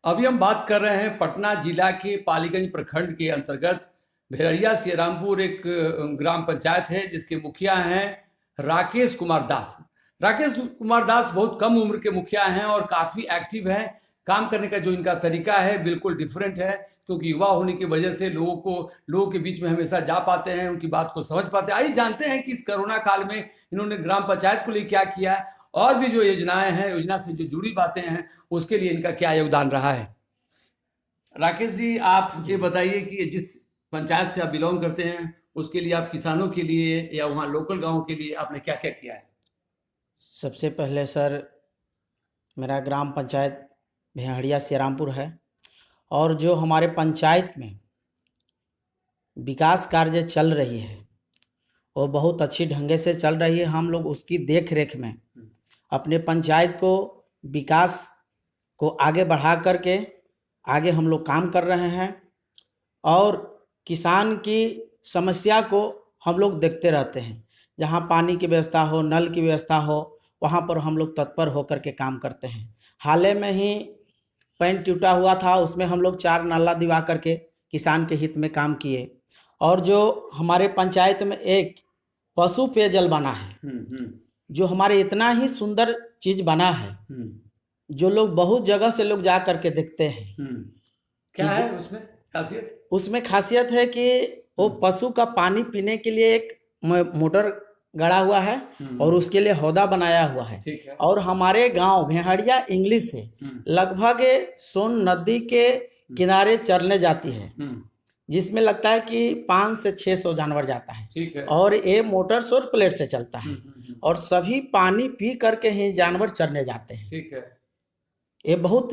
अभी हम बात कर रहे हैं पटना जिला के पालीगंज प्रखंड के अंतर्गत भेड़िया सियारामपुर एक ग्राम पंचायत है जिसके मुखिया हैं राकेश कुमार दास। राकेश कुमार दास बहुत कम उम्र के मुखिया हैं और काफ़ी एक्टिव हैं। काम करने का जो इनका तरीका है बिल्कुल डिफरेंट है, क्योंकि युवा होने की वजह से लोगों के बीच में हमेशा जा पाते हैं, उनकी बात को समझ पाते हैं। आइए जानते हैं कि इस कोरोना काल में इन्होंने ग्राम पंचायत को लिए क्या किया है और भी जो योजनाएं हैं, योजना से जो जुड़ी बातें हैं, उसके लिए इनका क्या योगदान रहा है। राकेश जी, आप ये बताइए कि जिस पंचायत से आप बिलोंग करते हैं उसके लिए आप किसानों के लिए या वहाँ लोकल गाँव के लिए आपने क्या क्या किया है। सबसे पहले सर, मेरा ग्राम पंचायत भेड़िया सियारामपुर है और जो हमारे पंचायत में विकास कार्य चल रही है वो बहुत अच्छी ढंगे से चल रही है। हम लोग उसकी देख रेख में अपने पंचायत को विकास को आगे बढ़ा करके आगे हम लोग काम कर रहे हैं और किसान की समस्या को हम लोग देखते रहते हैं। जहाँ पानी की व्यवस्था हो, नल की व्यवस्था हो, वहाँ पर हम लोग तत्पर होकर के काम करते हैं। हाल ही में ही पैंट टूटा हुआ था, उसमें हम लोग 4 नाला दिवा करके किसान के हित में काम किए। और जो हमारे पंचायत में एक पशु पेयजल बना है, जो हमारे इतना ही सुंदर चीज बना है, जो लोग बहुत जगह से लोग जा करके देखते हैं। क्या है उसमें खासियत? उसमें खासियत है कि वो पशु का पानी पीने के लिए एक मोटर गड़ा हुआ है और उसके लिए हौदा बनाया हुआ है। और हमारे गांव भेड़िया इंग्लिश से लगभग सोन नदी के किनारे चरने जाती है, जिसमें लगता है कि 500 से 600 जानवर जाता है। और ये मोटर सौर प्लेट से चलता है और सभी पानी पी करके ही जानवर चरने जाते हैं। ठीक है। ये बहुत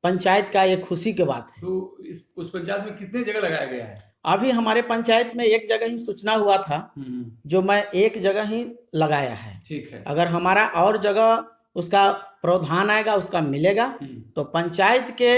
पंचायत का ये खुशी की बात है। तो उस पंचायत में कितने जगह लगाया गया है? अभी हमारे पंचायत में एक जगह ही सूचना हुआ था, जो मैं एक जगह ही लगाया है। ठीक है। अगर हमारा और जगह उसका प्रावधान आएगा, उसका मिलेगा, तो पंचायत के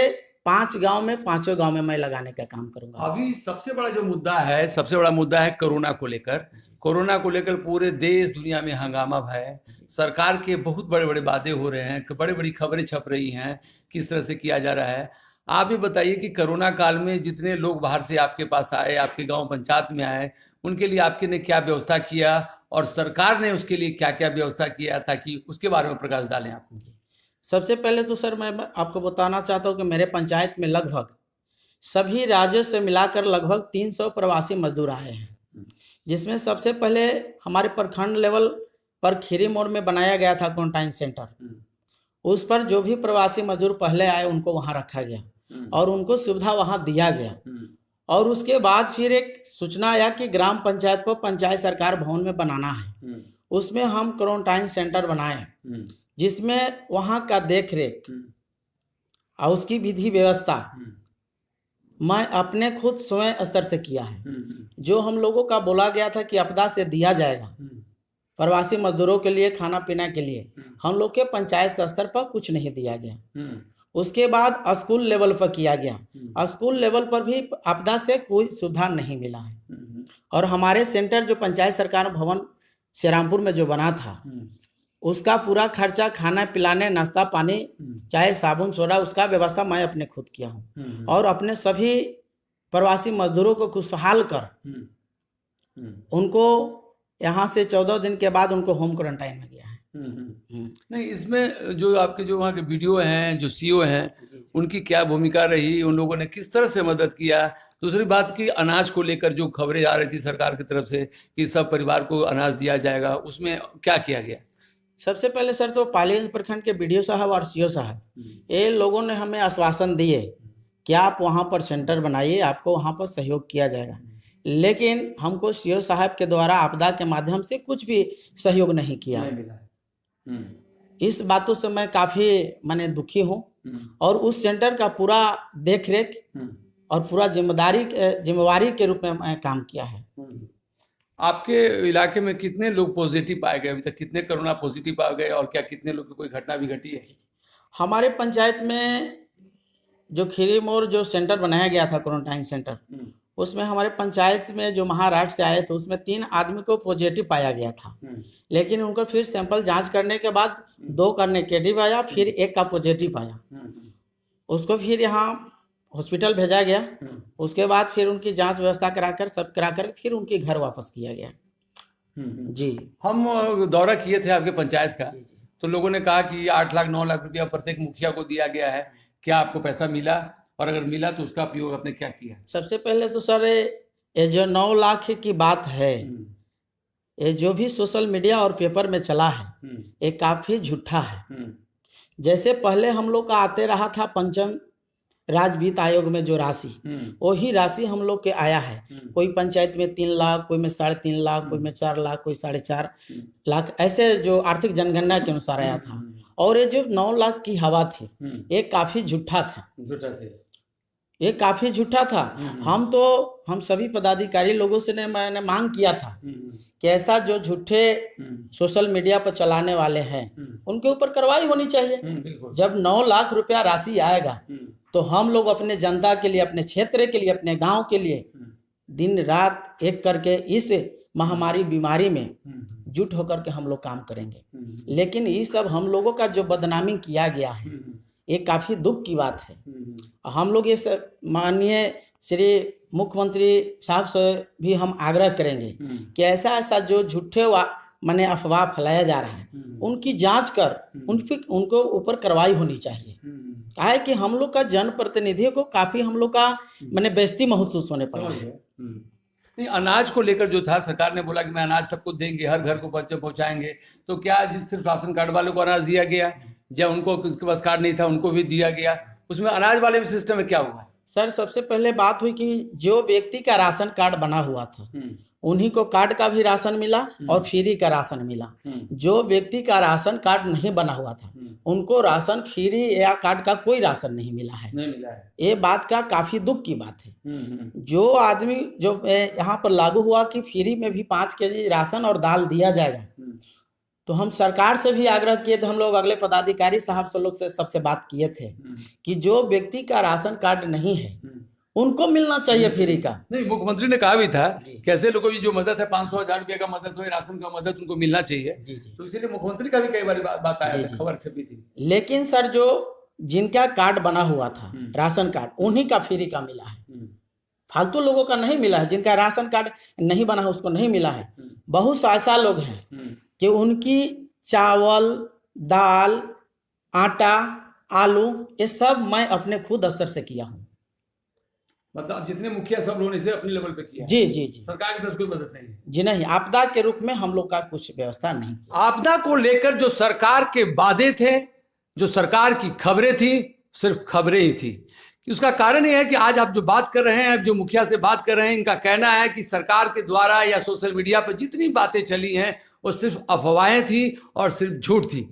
5 गांव में 5 गांव में मैं लगाने का काम करूंगा। अभी सबसे बड़ा जो मुद्दा है, सबसे बड़ा मुद्दा है कोरोना को लेकर। कोरोना को लेकर पूरे देश दुनिया में हंगामा है। सरकार के बहुत बड़े बड़े वादे हो रहे हैं, बड़ी बड़ी खबरें छप रही हैं, किस तरह से किया जा रहा है। आप भी बताइए कि कोरोना काल में जितने लोग बाहर से आपके पास आए, आपके गांव पंचायत में आए, उनके लिए आपके ने क्या व्यवस्था किया और सरकार ने उसके लिए क्या क्या व्यवस्था किया, ताकि उसके बारे में प्रकाश डालें आप। सबसे पहले तो सर मैं आपको बताना चाहता हूँ कि मेरे पंचायत में लगभग सभी राज्यों से मिलाकर लगभग 300 प्रवासी मजदूर आए हैं, जिसमें सबसे पहले हमारे प्रखंड लेवल पर खीरी मोड़ में बनाया गया था क्वारंटाइन सेंटर। उस पर जो भी प्रवासी मजदूर पहले आए उनको वहां रखा गया और उनको सुविधा वहां दिया गया। और उसके बाद फिर एक सूचना आया कि ग्राम पंचायत को पंचायत सरकार भवन में बनाना है। उसमें हम क्वारंटाइन सेंटर बनाए, जिसमें वहां का देख रेख और उसकी विधि व्यवस्था मैं अपने खुद स्वयं स्तर से किया है। जो हम लोगों का बोला गया था कि आपदा से दिया जाएगा प्रवासी मजदूरों के लिए खाना पीना के लिए, हम लोग के पंचायत स्तर पर कुछ नहीं दिया गया। उसके बाद स्कूल लेवल पर किया गया। स्कूल लेवल पर भी आपदा से कोई सुविधा नहीं मिला है। और हमारे सेंटर जो पंचायत सरकार भवन सियारामपुर में जो बना था, उसका पूरा खर्चा खाना पिलाने, नाश्ता पानी, चाहे साबुन सोडा, उसका व्यवस्था मैं अपने खुद किया हूँ। और अपने सभी प्रवासी मजदूरों को खुशहाल कर उनको यहाँ से 14 दिन के बाद उनको होम क्वारंटाइन में गया है। नहीं, इसमें जो आपके जो वहाँ के वीडियो हैं, जो सीओ हैं, उनकी क्या भूमिका रही, उन लोगों ने किस तरह से मदद किया। दूसरी बात की अनाज को लेकर जो खबरें आ रही थी सरकार की तरफ से कि सब परिवार को अनाज दिया जाएगा, उसमें क्या किया गया? सबसे पहले सर तो पालीगंज प्रखंड के बीडीओ साहब और सीओ साहब, ये लोगों ने हमें आश्वासन दिए कि आप वहाँ पर सेंटर बनाइए, आपको वहाँ पर सहयोग किया जाएगा। लेकिन हमको सीओ साहब के द्वारा आपदा के माध्यम से कुछ भी सहयोग नहीं किया। इस बातों से मैं काफ़ी दुखी हूँ। और उस सेंटर का पूरा देख रेख और पूरा जिम्मेवारी के रूप में मैं काम किया है। आपके इलाके में कितने लोग पॉजिटिव पाए गए अभी तक? कितने कोरोना पॉजिटिव पाए गए और क्या कितने लोग की कोई घटना भी घटी है? हमारे पंचायत में जो खीरी मोड़ जो सेंटर बनाया गया था क्वारंटाइन सेंटर, उसमें हमारे पंचायत में जो महाराष्ट्र से आए थे उसमें 3 आदमी को पॉजिटिव पाया गया था, लेकिन उनको फिर सैंपल जांच करने के बाद 2 का नेगेटिव आया, फिर 1 का पॉजिटिव आया। उसको फिर यहाँ हॉस्पिटल भेजा गया। उसके बाद फिर उनकी जांच व्यवस्था कराकर सब कराकर फिर उनके घर वापस किया गया। जी हम दौरा किए थे आपके पंचायत का, तो लोगों ने कहा कि 8 लाख 9 लाख रुपया प्रत्येक मुखिया को दिया गया है। क्या आपको पैसा मिला, और अगर मिला तो उसका उपयोग आपने क्या किया? सबसे पहले तो सर ये जो 9 लाख की बात है, ये जो भी सोशल मीडिया और पेपर में चला है ये काफी झूठा है। जैसे पहले हम लोग का आते रहा था पंचम राज्य वित्त आयोग में जो राशि, वही राशि हम लोग के आया है। कोई पंचायत में 3 लाख, कोई में 3.5 लाख, कोई में 4 लाख, कोई 4.5 लाख, ऐसे जो आर्थिक जनगणना के अनुसार आया था। और ये जो 9 लाख की हवा थी ये काफी झूठा था, ये काफी झूठा था। हम सभी पदाधिकारी लोगों से मैंने मांग किया था कि ऐसा जो झूठे सोशल मीडिया पर चलाने वाले हैं उनके ऊपर कार्रवाई होनी चाहिए। जब 9 लाख रुपया राशि आएगा तो हम लोग अपने जनता के लिए, अपने क्षेत्र के लिए, अपने गांव के लिए दिन रात एक करके इस महामारी बीमारी में जुट होकर के हम लोग काम करेंगे। लेकिन ये सब हम लोगों का जो बदनामी किया गया है ये काफी दुख की बात है। हम लोग इस माननीय श्री मुख्यमंत्री साहब से भी हम आग्रह करेंगे कि ऐसा जो झूठे माने अफवाह फैलाया जा रहा है उनकी जांच कर उनको ऊपर कार्रवाई होनी चाहिए। क्या है कि हम लोग का जनप्रतिनिधियों को काफी हम लोग का माने बेइज्जती महसूस होने पड़ा है। नहीं, अनाज को लेकर जो था सरकार ने बोला कि मैं अनाज सबको देंगे, हर घर को पहुंचाएंगे, तो क्या जिस सिर्फ राशन कार्ड वालों को अनाज दिया गया, या उनको उसके पास कार्ड नहीं था उनको भी दिया गया? उसमें अनाज वाले में सिस्टम में क्या हुआ? सर सबसे पहले बात हुई कि जो व्यक्ति का राशन कार्ड बना हुआ था उन्हीं को कार्ड का भी राशन मिला और फ्री का राशन मिला। जो व्यक्ति का राशन कार्ड नहीं बना हुआ था उनको राशन फ्री या कार्ड का कोई राशन नहीं मिला है। ये बात का काफी दुख की बात है। जो आदमी जो यहाँ पर लागू हुआ कि फ्री में भी 5 केजी राशन और दाल दिया जाएगा, तो हम सरकार से भी आग्रह किए थे। हम लोग अगले पदाधिकारी साहब से लोग से सबसे बात किए थे कि जो व्यक्ति का राशन कार्ड नहीं है उनको मिलना चाहिए फ्री का। नहीं, मुख्यमंत्री ने कहा भी था कि ऐसे लोगों की जो मदद है 500-1000 रुपये का मदद हो, राशन का मदद, उनको मिलना चाहिए। तो इसीलिए मुख्यमंत्री का भी कई बार बात आया था, खबर छपी थी। लेकिन सर जो जिनका कार्ड बना हुआ था राशन कार्ड, उन्हीं का फ्री का मिला है, फालतू लोगों का नहीं मिला है। जिनका राशन कार्ड नहीं बना है उसको नहीं मिला है। बहुत से ऐसा लोग हैं कि उनकी चावल, दाल, आटा, आलू ये सब मैं अपने खुद स्तर से किया हूँ। मतलब जितने मुखिया सब लोगों ने इसे अपने लेवल पे किया? जी। सरकार की तरफ कोई मदद नहीं? जी नहीं, आपदा के रूप में हम लोग का कुछ व्यवस्था नहीं। आपदा को लेकर जो सरकार के वादे थे, जो सरकार की खबरें थी, सिर्फ खबरें ही थी। उसका कारण यह है कि आज आप जो बात कर रहे हैं, जो मुखिया से बात कर रहे हैं, इनका कहना है कि सरकार के द्वारा या सोशल मीडिया पर जितनी बातें चली हैं वो सिर्फ अफवाहें थी और सिर्फ झूठ थी।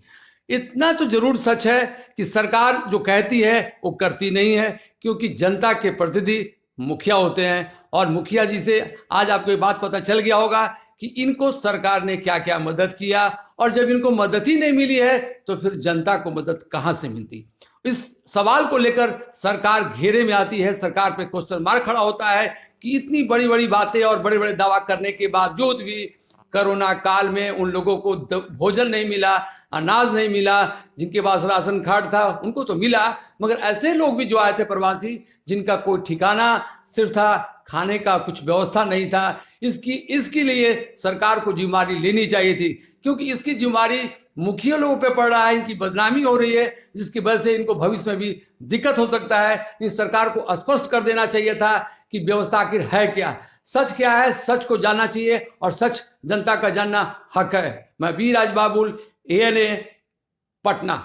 इतना तो जरूर सच है कि सरकार जो कहती है वो करती नहीं है, क्योंकि जनता के प्रतिनिधि मुखिया होते हैं। और मुखिया जी से आज आपको ये बात पता चल गया होगा कि इनको सरकार ने क्या क्या मदद किया, और जब इनको मदद ही नहीं मिली है तो फिर जनता को मदद कहाँ से मिलती। इस सवाल को लेकर सरकार घेरे में आती है, सरकार पे क्वेश्चन मार्क खड़ा होता है कि इतनी बड़ी बड़ी बातें और बड़े बड़े दावा करने के बावजूद भी कोरोना काल में उन लोगों को भोजन नहीं मिला, अनाज नहीं मिला। जिनके पास राशन कार्ड था उनको तो मिला, मगर ऐसे लोग भी जो आए थे प्रवासी, जिनका कोई ठिकाना सिर्फ था, खाने का कुछ व्यवस्था नहीं था, इसके लिए सरकार को जिम्मेदारी लेनी चाहिए थी, क्योंकि इसकी जिम्मेदारी मुखिया लोगों पे पड़ रहा है। इनकी बदनामी हो रही है, जिसकी वजह से इनको भविष्य में भी दिक्कत हो सकता है। इस सरकार को स्पष्ट कर देना चाहिए था कि व्यवस्था आखिर है क्या, सच क्या है। सच को जानना चाहिए और सच जनता का जानना हक है। मैं बी राज बाबुल, ANA, पटना।